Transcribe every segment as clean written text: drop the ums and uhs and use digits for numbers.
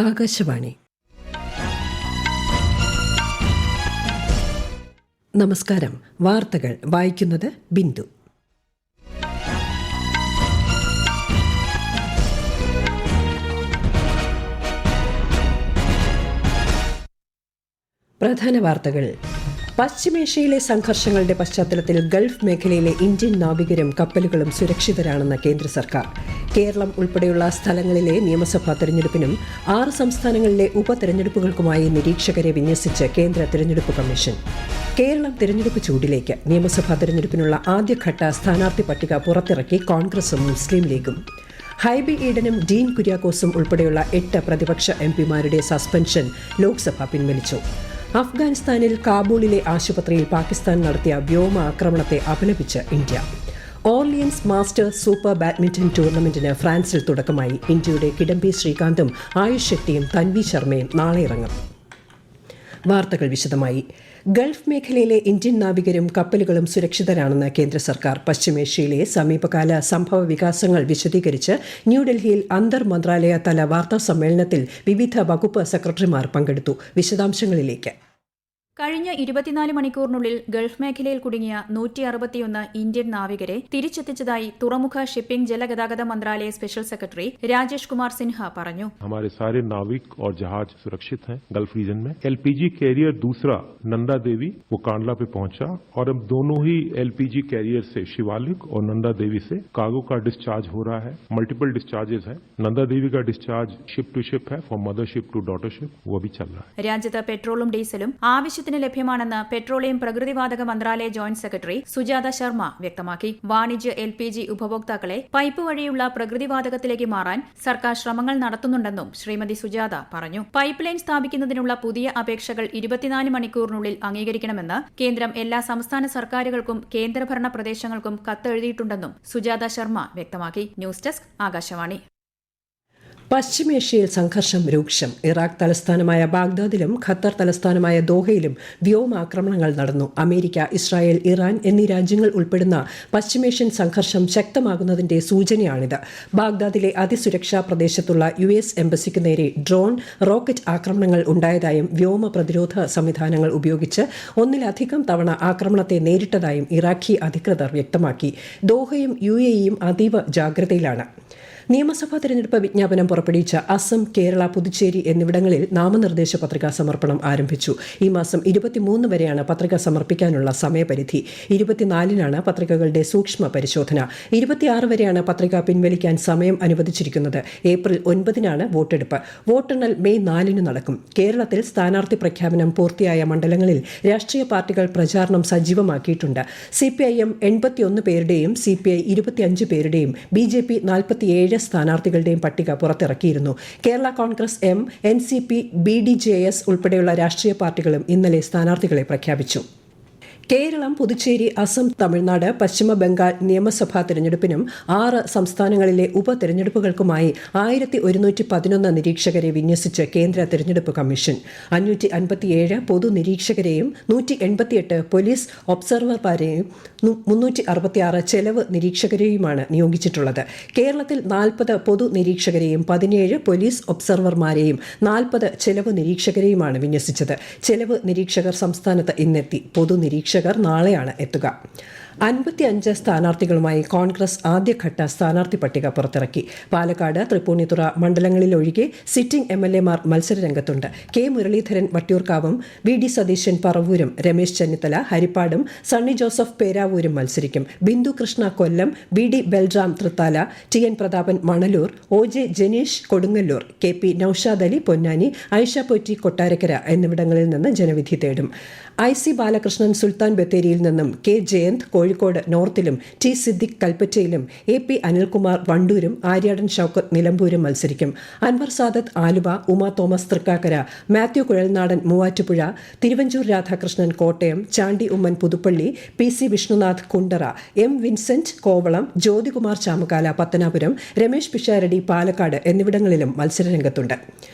ആകാശവാണി. നമസ്കാരം. വാർത്തകൾ വായിക്കുന്നത് ബിന്ദു. പ്രധാന വാർത്തകൾ. പശ്ചിമേഷ്യയിലെ സംഘർഷങ്ങളുടെ പശ്ചാത്തലത്തിൽ ഗൾഫ് മേഖലയിലെ ഇന്ത്യൻ നാവികരും കപ്പലുകളും സുരക്ഷിതരാണെന്ന് കേന്ദ്ര സർക്കാർ. കേരളം ഉൾപ്പെടെയുള്ള സ്ഥലങ്ങളിലെ നിയമസഭാ തെരഞ്ഞെടുപ്പിനും 6 സംസ്ഥാനങ്ങളിലെ ഉപതെരഞ്ഞെടുപ്പുകൾക്കുമായി നിരീക്ഷകരെ വിന്യസിച്ച് കേന്ദ്ര തെരഞ്ഞെടുപ്പ് കമ്മീഷൻ. കേരളം തെരഞ്ഞെടുപ്പ് ചൂടിലേക്ക്. നിയമസഭാ തെരഞ്ഞെടുപ്പിനുള്ള ആദ്യഘട്ട സ്ഥാനാർത്ഥി പട്ടിക പുറത്തിറക്കി കോൺഗ്രസും മുസ്ലിം ലീഗും. ഹൈബി ഈഡനും ഡീൻ കുര്യാക്കോസും ഉൾപ്പെടെയുള്ള 8 പ്രതിപക്ഷ എംപിമാരുടെ സസ്പെൻഷൻ ലോക്സഭ പിൻവലിച്ചു. അഫ്ഗാനിസ്ഥാനിൽ കാബൂളിലെ ആശുപത്രിയിൽ പാകിസ്ഥാൻ നടത്തിയ വ്യോമ ആക്രമണത്തെ അപലപിച്ച് India. Orleans Masters super badminton ടൂർണമെന്റിന് ഫ്രാൻസിൽ തുടക്കമായി. ഇന്ത്യയുടെ കിഡംബി ശ്രീകാന്തും ആയുഷ് ഷെട്ടിയും തൻവി ശർമ്മയും നാളെ ഇറങ്ങും. വാർത്തകൾ വിശദമായി. ഗൾഫ് മേഖലയിലെ ഇന്ത്യൻ നാവികരും കപ്പലുകളും സുരക്ഷിതരാണെന്ന് കേന്ദ്ര സർക്കാർ. പശ്ചിമേഷ്യയിലെ സമീപകാല സംഭവ വികാസങ്ങൾ വിശദീകരിച്ച് ന്യൂഡൽഹിയിൽ അന്തർ മന്ത്രാലയ തല വാർത്താ സമ്മേളനത്തിൽ വിവിധ വകുപ്പ് സെക്രട്ടറിമാർ പങ്കെടുത്തു. വിശദാംശങ്ങളിലേക്ക്. കഴിഞ്ഞ 24 മണിക്കൂറിനുള്ളിൽ ഗൾഫ് മേഖലയിൽ കുടുങ്ങിയ 161 ഇന്ത്യൻ നാവികരെ തിരിച്ചെത്തിച്ചതായി തുറമുഖ ഷിപ്പിംഗ് ജലഗതാഗത മന്ത്രാലയ സ്പെഷ്യൽ സെക്രട്ടറി രാജേഷ് കുമാർ സിൻഹ പറഞ്ഞു. हमारे सारे नाविक और जहाज सुरक्षित हैं गल्फ रीजन में. एलपीजी कैरियर दूसरा नंदा देवी वो कांडला पे पहुंचा और अब दोनों ही एलपीजी कैरियर से शिवालिक और नंदा देवी से कार्गो का डिस्चार्ज हो रहा है. मल्टीपल डिस्चार्जेस है. नंदा देवी का डिस्चार्ज शिप टू शिप है, फ्रॉम मदरशिप टू डॉटरशिप, वो अभी चल रहा है. രാജ്യത്ത് പെട്രോളും ഡീസലും ആവശ്യത്തിന് ലഭ്യമാണെന്ന് പെട്രോളിയം പ്രകൃതിവാതക മന്ത്രാലയ ജോയിന്റ് സെക്രട്ടറി സുജാത ശർമ്മ വ്യക്തമാക്കി. വാണിജ്യ എൽപിജി ഉപഭോക്താക്കളെ പൈപ്പ് വഴിയുള്ള പ്രകൃതിവാതകത്തിലേക്ക് മാറാൻ സർക്കാർ ശ്രമങ്ങൾ നടത്തുന്നുണ്ടെന്നും ശ്രീമതി സുജാത പറഞ്ഞു. പൈപ്പ് ലൈൻ സ്ഥാപിക്കുന്നതിനുള്ള പുതിയ അപേക്ഷകൾ 24 മണിക്കൂറിനുള്ളിൽ അംഗീകരിക്കണമെന്ന് കേന്ദ്രം എല്ലാ സംസ്ഥാന സർക്കാരുകൾക്കും കേന്ദ്രഭരണ പ്രദേശങ്ങൾക്കും കത്തെഴുതിയിട്ടുണ്ടെന്നും സുജാത ശർമ്മ വ്യക്തമാക്കി. News desk Akashvani. പശ്ചിമേഷ്യയിൽ സംഘർഷം രൂക്ഷം. ഇറാഖ് തലസ്ഥാനമായ ബാഗ്ദാദിലും ഖത്തർ തലസ്ഥാനമായ ദോഹയിലും വ്യോമാക്രമണങ്ങൾ നടന്നു. അമേരിക്ക, ഇസ്രായേൽ, ഇറാൻ എന്നീ രാജ്യങ്ങൾ ഉൾപ്പെടുന്ന പശ്ചിമേഷ്യൻ സംഘർഷം ശക്തമാകുന്നതിന്റെ സൂചനയാണിത്. ബാഗ്ദാദിലെ അതിസുരക്ഷാ പ്രദേശത്തുള്ള US എംബസിക്ക് നേരെ ഡ്രോൺ, റോക്കറ്റ് ആക്രമണങ്ങൾ ഉണ്ടായതായും വ്യോമ പ്രതിരോധ സംവിധാനങ്ങൾ ഉപയോഗിച്ച് ഒന്നിലധികം തവണ ആക്രമണത്തെ നേരിട്ടതായും ഇറാഖി അധികൃതർ വ്യക്തമാക്കി. ദോഹയും UAEയും അതീവ ജാഗ്രതയിലാണ്. നിയമസഭാ തെരഞ്ഞെടുപ്പ് വിജ്ഞാപനം പുറപ്പെടുവിച്ച അസം, കേരള, പുതുച്ചേരി എന്നിവിടങ്ങളിൽ നാമനിർദ്ദേശ പത്രികാ സമർപ്പണം ആരംഭിച്ചു. ഈ മാസം 23 വരെയാണ് പത്രിക സമർപ്പിക്കാനുള്ള സമയപരിധി. 24-നാണ് പത്രികകളുടെ സൂക്ഷ്മ പരിശോധന. 26 വരെയാണ് പത്രിക പിൻവലിക്കാൻ സമയം അനുവദിച്ചിരിക്കുന്നത്. ഏപ്രിൽ 9-നാണ് വോട്ടെടുപ്പ്. വോട്ടെണ്ണൽ മെയ് 4-ന് നടക്കും. കേരളത്തിൽ സ്ഥാനാർത്ഥി പ്രഖ്യാപനം പൂർത്തിയായ മണ്ഡലങ്ങളിൽ രാഷ്ട്രീയ പാർട്ടികൾ പ്രചാരണം സജീവമാക്കിയിട്ടുണ്ട്. CPIM 81 പേരുടെയും CPI 25 പേരുടെയും BJP 47 സ്ഥാനാർത്ഥികളുടെയും പട്ടിക പുറത്തിറക്കിയിരുന്നു. Kerala Congress M, NCP, BDJS ഉൾപ്പെടെയുള്ള രാഷ്ട്രീയ പാർട്ടികളും ഇന്നലെ സ്ഥാനാർത്ഥികളെ പ്രഖ്യാപിച്ചു. കേരളം, പുതുച്ചേരി, അസം, തമിഴ്നാട്, പശ്ചിമ ബംഗാൾ നിയമസഭാ തെരഞ്ഞെടുപ്പിനും 6 സംസ്ഥാനങ്ങളിലെ ഉപതെരഞ്ഞെടുപ്പുകൾക്കുമായി 1111 നിരീക്ഷകരെ വിന്യസിച്ച് കേന്ദ്ര തെരഞ്ഞെടുപ്പ് കമ്മീഷൻ. 557 പൊതു നിരീക്ഷകരെയും 188 പോലീസ് ഒബ്സർവർമാരെയും 366 ചെലവ് നിരീക്ഷകരെയുമാണ് നിയോഗിച്ചിട്ടുള്ളത്. കേരളത്തിൽ 40 പൊതു നിരീക്ഷകരെയും 17 പോലീസ് ഒബ്സർവർമാരെയും 40 ചെലവ് നിരീക്ഷകരെയുമാണ് വിന്യസിച്ചത്. ചെലവ് നിരീക്ഷകർ സംസ്ഥാനത്ത് ഇന്നെത്തി. പൊതു നിരീക്ഷകർ നാളെയാണ് എത്തുക. 55 സ്ഥാനാർത്ഥികളുമായി കോൺഗ്രസ് ആദ്യഘട്ട സ്ഥാനാർത്ഥി പട്ടിക പുറത്തിറക്കി. പാലക്കാട്, തൃപ്പൂണിത്തുറ മണ്ഡലങ്ങളിലൊഴികെ സിറ്റിംഗ് MLAമാർ മത്സരരംഗത്തുണ്ട്. K മുരളീധരൻ വട്ടിയൂർക്കാവും, VD സതീശൻ പറവൂരും, രമേശ് ചെന്നിത്തല ഹരിപ്പാടും, സണ്ണി ജോസഫ് പേരാവൂരും മത്സരിക്കും. ബിന്ദു കൃഷ്ണ കൊല്ലം, BD Balram Thrithala, TN Prathapan Manalur, OJ Janeesh Kodungallur, KP Naushad Ali Ponnani, Aisha പൊറ്റി Kottarakkara എന്നിവിടങ്ങളിൽ നിന്ന് ജനവിധി തേടും. IC ബാലകൃഷ്ണൻ സുൽത്താൻ ബത്തേരിയിൽ നിന്നും, K Jayant Kozhikode നോർത്തിലും, T Siddique കൽപ്പറ്റയിലും, AP Anilkumar വണ്ടൂരും, Aryadan Shoukath നിലമ്പൂരും മത്സരിക്കും. അൻവർ സാദത്ത് ആലുവ, ഉമാ തോമസ് തൃക്കാക്കര, മാത്യു കുഴൽനാടൻ മൂവാറ്റുപുഴ, തിരുവഞ്ചൂർ രാധാകൃഷ്ണൻ കോട്ടയം, ചാണ്ടി ഉമ്മൻ പുതുപ്പള്ളി, PC വിഷ്ണുനാഥ് കുണ്ടറ, M വിൻസെന്റ് കോവളം, ജ്യോതികുമാർ ചാമക്കാല പത്തനാപുരം, രമേശ് പിഷാരടി പാലക്കാട് എന്നിവിടങ്ങളിലും മത്സരരംഗത്തുണ്ട്.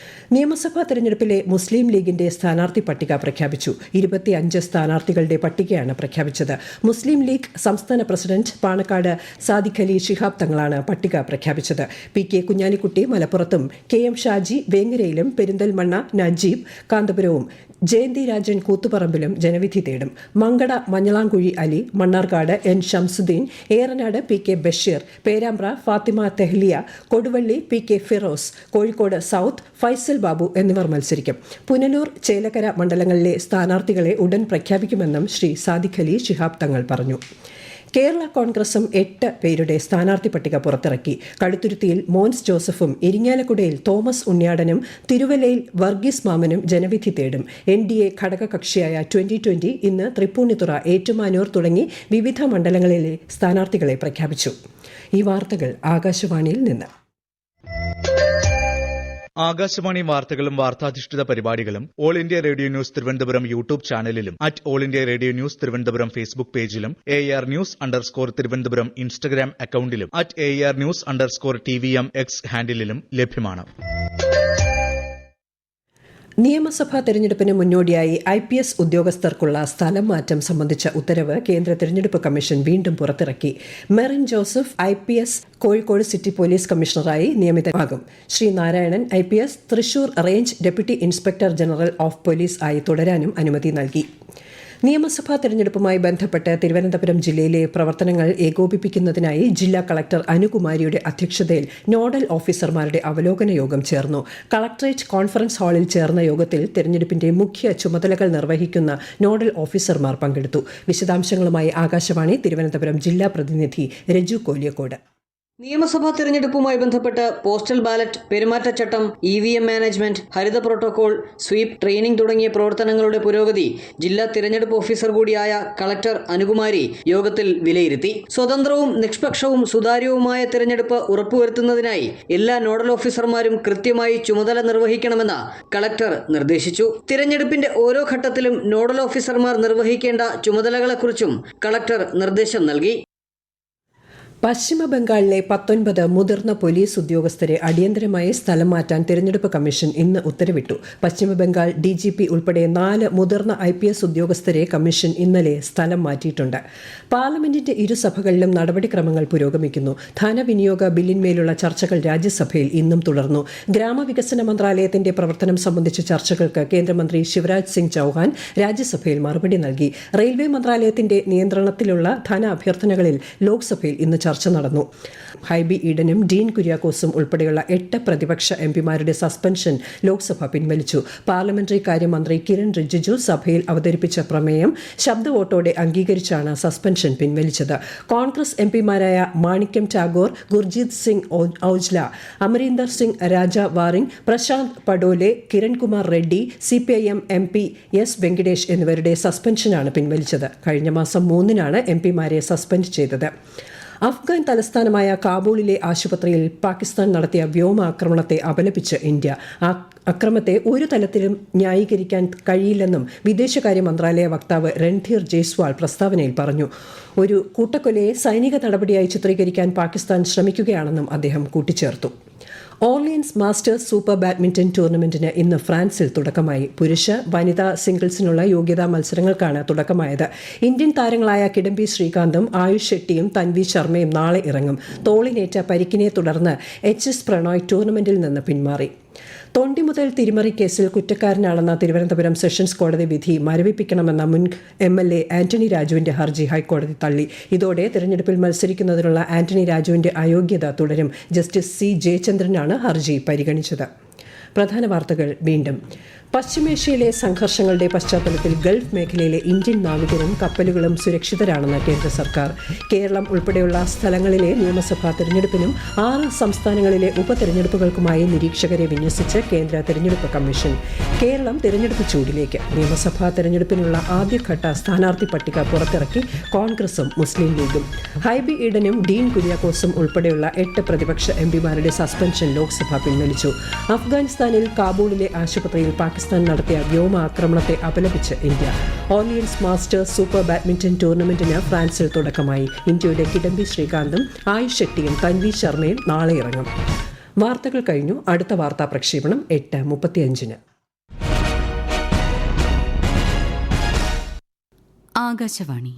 നിയമസഭാ തെരഞ്ഞെടുപ്പിലെ മുസ്ലിം ലീഗിന്റെ സ്ഥാനാർത്ഥി പട്ടിക പ്രഖ്യാപിച്ചു. 25 സ്ഥാനാർത്ഥികളുടെ പട്ടികയാണ് പ്രഖ്യാപിച്ചത്. മുസ്ലിം ലീഗ് സംസ്ഥാന പ്രസിഡന്റ് പാണക്കാട് സാദിഖ് അലി ശിഹാബ് തങ്ങളാണ് പട്ടിക പ്രഖ്യാപിച്ചത്. PK കുഞ്ഞാലിക്കുട്ടി മലപ്പുറത്തും, KM ഷാജി വേങ്ങരയിലും, പെരിന്തൽമണ്ണ നജീബ് കാന്തപുരവും, ജയന്തി രാജൻ കൂത്തുപറമ്പിലും ജനവിധി തേടും. Mankada Manjalamkuzhi Ali, Mannarkkad N Shamsuddin, Eranad PK Basheer, Perambra Fathima Thahiliya, Koduvally PK Firos, Kozhikode south Faisal Babu എന്നിവർ മത്സരിക്കും. പുനലൂർ, ചേലക്കര മണ്ഡലങ്ങളിലെ സ്ഥാനാർത്ഥികളെ ഉടൻ പ്രഖ്യാപിക്കുമെന്നും ശ്രീ സാദിഖ് അലി ശിഹാബ് തങ്ങൾ പറഞ്ഞു. കേരള കോൺഗ്രസും 8 പേരുടെ സ്ഥാനാർത്ഥി പട്ടിക പുറത്തിറക്കി. കടുത്തുരുത്തിയിൽ മോൻസ് ജോസഫും, ഇരിങ്ങാലക്കുടയിൽ തോമസ് ഉണ്ണിയാടനും, തിരുവല്ലയിൽ വർഗീസ് മാമനും ജനവിധി തേടും. NDA ഘടകകക്ഷിയായ 2020 ഇന്ന് തൃപ്പൂണിത്തുറ, ഏറ്റുമാനൂർ തുടങ്ങി വിവിധ മണ്ഡലങ്ങളിലെ സ്ഥാനാർത്ഥികളെ പ്രഖ്യാപിച്ചു. ഈ വാർത്തകൾ ആകാശവാണിയിൽ നിന്ന്. ആകാശവാണി വാർത്തകളും വാർത്താധിഷ്ഠിത പരിപാടികളും all India radio news Thiruvananthapuram YouTube ചാനലിലും all India radio news Thiruvananthapuram Facebook പേജിലും AR News_ തിരുവനന്തപുരം ഇൻസ്റ്റഗ്രാം അക്കൌണ്ടിലും AR News_TVM X ഹാൻഡിലും ലഭ്യമാണ്. നിയമസഭാ തെരഞ്ഞെടുപ്പിന് മുന്നോടിയായി IPS ഉദ്യോഗസ്ഥർക്കുള്ള സ്ഥലം മാറ്റം സംബന്ധിച്ച ഉത്തരവ് കേന്ദ്ര തെരഞ്ഞെടുപ്പ് കമ്മീഷൻ വീണ്ടും പുറത്തിറക്കി. Merin Joseph IPS Kozhikode city police കമ്മീഷണറായി നിയമിതനാകും. Sree Narayanan IPS Thrissur range deputy inspector general of police ആയി തുടരാനും അനുമതി നൽകി. നിയമസഭാ തെരഞ്ഞെടുപ്പുമായി ബന്ധപ്പെട്ട് തിരുവനന്തപുരം ജില്ലയിലെ പ്രവർത്തനങ്ങൾ ഏകോപിപ്പിക്കുന്നതിനായി ജില്ലാ കളക്ടർ അനുകുമാരിയുടെ അധ്യക്ഷതയിൽ നോഡൽ ഓഫീസർമാരുടെ അവലോകന യോഗം ചേർന്നു. കളക്ടറേറ്റ് കോൺഫറൻസ് ഹാളിൽ ചേർന്ന യോഗത്തിൽ തെരഞ്ഞെടുപ്പിന്റെ മുഖ്യ ചുമതലകൾ നിർവഹിക്കുന്ന നോഡൽ ഓഫീസർമാർ പങ്കെടുത്തു. വിശദാംശങ്ങളുമായി ആകാശവാണി തിരുവനന്തപുരം ജില്ലാ പ്രതിനിധി രജു കോലിയക്കോട്. നിയമസഭാ തെരഞ്ഞെടുപ്പുമായി ബന്ധപ്പെട്ട് പോസ്റ്റൽ ബാലറ്റ്, പെരുമാറ്റച്ചട്ടം, EVM മാനേജ്മെന്റ്, ഹരിത പ്രോട്ടോകോൾ, സ്വീപ്, ട്രെയിനിംഗ് തുടങ്ങിയ പ്രവർത്തനങ്ങളുടെ പുരോഗതി ജില്ലാ തിരഞ്ഞെടുപ്പ് ഓഫീസർ കൂടിയായ കളക്ടർ അനുകുമാരി യോഗത്തിൽ വിലയിരുത്തി. സ്വതന്ത്രവും നിഷ്പക്ഷവും സുതാര്യവുമായ തിരഞ്ഞെടുപ്പ് ഉറപ്പുവരുത്തുന്നതിനായി എല്ലാ നോഡൽ ഓഫീസർമാരും കൃത്യമായി ചുമതല നിർവഹിക്കണമെന്ന് കളക്ടർ നിർദ്ദേശിച്ചു. തിരഞ്ഞെടുപ്പിന്റെ ഓരോ ഘട്ടത്തിലും നോഡൽ ഓഫീസർമാർ നിർവഹിക്കേണ്ട ചുമതലകളെക്കുറിച്ചും കളക്ടർ നിർദ്ദേശം നൽകി. പശ്ചിമ ബംഗാളിലെ 19 മുതിർന്ന പോലീസ് ഉദ്യോഗസ്ഥരെ അടിയന്തരമായി സ്ഥലം മാറ്റാൻ തെരഞ്ഞെടുപ്പ് കമ്മീഷൻ ഇന്ന് ഉത്തരവിട്ടു. പശ്ചിമ ബംഗാൾ DGP ഉൾപ്പെടെ 4 മുതിർന്ന IPS ഉദ്യോഗസ്ഥരെ കമ്മീഷൻ ഇന്നലെ സ്ഥലം മാറ്റിയിട്ടുണ്ട്. പാർലമെന്റിന്റെ ഇരുസഭകളിലും നടപടിക്രമങ്ങൾ പുരോഗമിക്കുന്നു. ധനവിനിയോഗ ബില്ലിന്മേലുള്ള ചർച്ചകൾ രാജ്യസഭയിൽ ഇന്നും തുടർന്നു. ഗ്രാമവികസന മന്ത്രാലയത്തിന്റെ പ്രവർത്തനം സംബന്ധിച്ച ചർച്ചകൾക്ക് കേന്ദ്രമന്ത്രി ശിവരാജ് സിംഗ് ചൌഹാൻ രാജ്യസഭയിൽ മറുപടി നൽകി. റെയിൽവേ മന്ത്രാലയത്തിന്റെ നിയന്ത്രണത്തിലുള്ള ധന അഭ്യർത്ഥനകളിൽ ലോക്സഭയിൽ ഇന്ന് ചർച്ച നടന്നു. ഹൈബി ഈഡനും ഡീൻ കുര്യാക്കോസും ഉൾപ്പെടെയുള്ള 8 പ്രതിപക്ഷ MPമാരുടെ സസ്പെൻഷൻ ലോക്സഭ പിൻവലിച്ചു. പാർലമെന്ററി കാര്യമന്ത്രി കിരൺ റിജിജു സഭയിൽ അവതരിപ്പിച്ച പ്രമേയം ശബ്ദ വോട്ടോടെ അംഗീകരിച്ചാണ് സസ്പെൻഷൻ പിൻവലിച്ചത്. കോൺഗ്രസ് MPമാരായ Manickam Tagore, Gurjeet Singh Aujla, Amarinder Singh Raja Warring, Prashant Padole, Kirankumar Reddy, CPIM MP S Venkatesh എന്നിവരുടെ സസ്പെൻഷനാണ് പിൻവലിച്ചത്. കഴിഞ്ഞ മാസം 3-നാണ് MPമാരെ സസ്പെൻഡ് ചെയ്തത്. അഫ്ഗാൻ തലസ്ഥാനമായ കാബൂളിലെ ആശുപത്രിയിൽ പാകിസ്ഥാൻ നടത്തിയ വ്യോമാക്രമണത്തെ അപലപിച്ച് ഇന്ത്യ. അക്രമത്തെ ഒരു തലത്തിലും ന്യായീകരിക്കാൻ കഴിയില്ലെന്നും വിദേശകാര്യ മന്ത്രാലയ വക്താവ് രൺധീർ ജയ്സ്വാൾ പ്രസ്താവനയിൽ പറഞ്ഞു. ഒരു കൂട്ടക്കൊലയെ സൈനിക നടപടിയായി ചിത്രീകരിക്കാൻ പാകിസ്ഥാൻ ശ്രമിക്കുകയാണെന്നും അദ്ദേഹം കൂട്ടിച്ചേർത്തു. ഓർലിയൻസ് മാസ്റ്റേഴ്സ് സൂപ്പർ ബാഡ്മിന്റൺ ടൂർണമെന്റിന് ഇന്ന് ഫ്രാൻസിൽ തുടക്കമായി. പുരുഷ, വനിതാ സിംഗിൾസിനുള്ള യോഗ്യതാ മത്സരങ്ങൾക്കാണ് തുടക്കമായത്. ഇന്ത്യൻ താരങ്ങളായ കിഡംബി ശ്രീകാന്തും ആയുഷ് ഷെട്ടിയും തൻവി ശർമ്മയും നാളെ ഇറങ്ങും. തോളിനേറ്റ പരിക്കിനെ തുടർന്ന് HS പ്രണോയ് ടൂർണമെന്റിൽ നിന്ന് പിന്മാറി. തൊണ്ടി മുതൽ തിരിമറി കേസിൽ കുറ്റക്കാരനാണെന്ന തിരുവനന്തപുരം സെഷൻസ് കോടതി വിധി മരവിപ്പിക്കണമെന്ന മുൻ MLA ആന്റണി രാജുവിന്റെ ഹർജി ഹൈക്കോടതി തള്ളി. ഇതോടെ തെരഞ്ഞെടുപ്പിൽ മത്സരിക്കുന്നതിനുള്ള ആന്റണി രാജുവിന്റെ അയോഗ്യത തുടരും. ജസ്റ്റിസ് C ജയചന്ദ്രനാണ് ഹർജി പരിഗണിച്ചത്. പ്രധാന വാർത്തകൾ വീണ്ടും. പശ്ചിമേഷ്യയിലെ സംഘർഷങ്ങളുടെ പശ്ചാത്തലത്തിൽ ഗൾഫ് മേഖലയിലെ ഇന്ത്യൻ നാവികരും കപ്പലുകളും സുരക്ഷിതരാണെന്ന് കേന്ദ്ര സർക്കാർ. കേരളം ഉൾപ്പെടെയുള്ള സ്ഥലങ്ങളിലെ നിയമസഭാ തെരഞ്ഞെടുപ്പിനും 6 സംസ്ഥാനങ്ങളിലെ ഉപതെരഞ്ഞെടുപ്പുകൾക്കുമായി നിരീക്ഷകരെ വിന്യസിച്ച് കേന്ദ്ര തെരഞ്ഞെടുപ്പ് കമ്മീഷൻ. കേരളം തെരഞ്ഞെടുപ്പ് ചൂടിലേക്ക്. നിയമസഭാ തെരഞ്ഞെടുപ്പിനുള്ള ആദ്യഘട്ട സ്ഥാനാർത്ഥി പട്ടിക പുറത്തിറക്കി കോൺഗ്രസും മുസ്ലിം ലീഗും. ഹൈബി ഈഡനും ഡീൻ കുര്യാക്കോസും ഉൾപ്പെടെയുള്ള 8 പ്രതിപക്ഷ MPമാരുടെ സസ്പെൻഷൻ ലോക്സഭ പിൻവലിച്ചു. അഫ്ഗാനിസ്ഥാനിൽ കാബൂളിലെ ആശുപത്രിയിൽ പാകിസ്ഥാൻ നടത്തിയ വ്യോമാക്രമണത്തെ അപലപിച്ച് India. Orleans Masters super badminton ടൂർണമെന്റിന് ഫ്രാൻസിൽ തുടക്കമായി. ഇന്ത്യയുടെ കിഡംബി ശ്രീകാന്തും ആയുഷ് ഷെട്ടിയും തൻവി ശർമ്മയും നാളെ ഇറങ്ങും. വാർത്തകൾ കഴിഞ്ഞു. അടുത്ത വാർത്താ പ്രക്ഷേപണം 8:35. ആകാശവാണി.